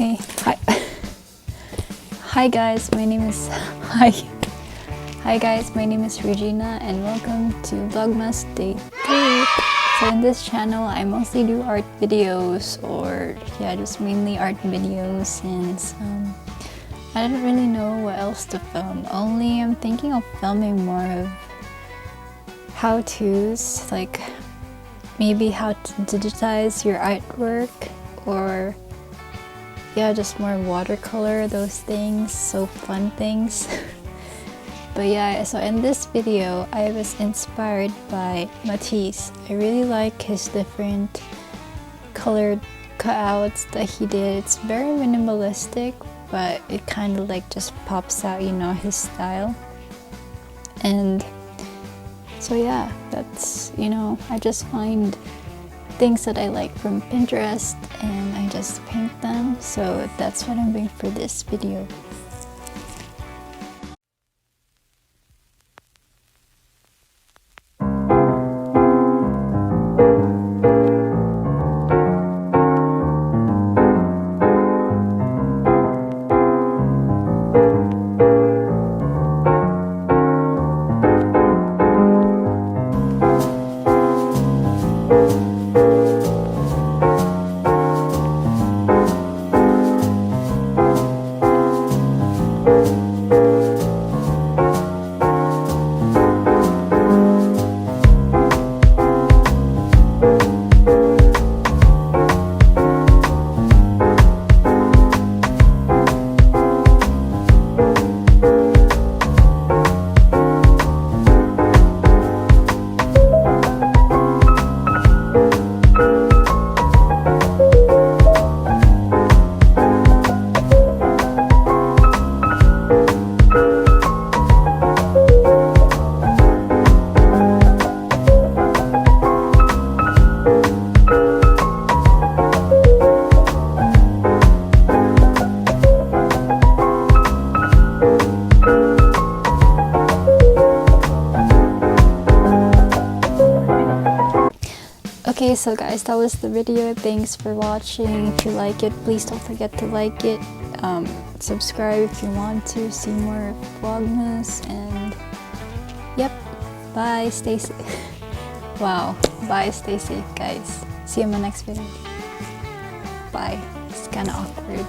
Okay, hi. Hi guys, my name is Hi guys, my name is Regina and welcome to VLOGMAS Day 3. So in this channel, I mostly do art videos or just mainly art videos since I don't really know what else to film. Only I'm thinking of filming more of how-tos, like maybe how to digitize your artwork or just more watercolor, those things, so fun things. But yeah, so in this video I was inspired by Matisse. I really like his different colored cutouts that he did. It's very minimalistic, but it kind of like just pops out, you know, his style. And so yeah, that's, you know, I just find things that I like from Pinterest and I just paint them. So that's what I'm doing for this video. Okay, so guys, that was the video. Thanks for watching. If you like it, please don't forget to like it. Subscribe if you want to see more Vlogmas. And yep, bye, stay safe. Wow, bye, stay safe, guys. See you in my next video. Bye. It's kind of awkward.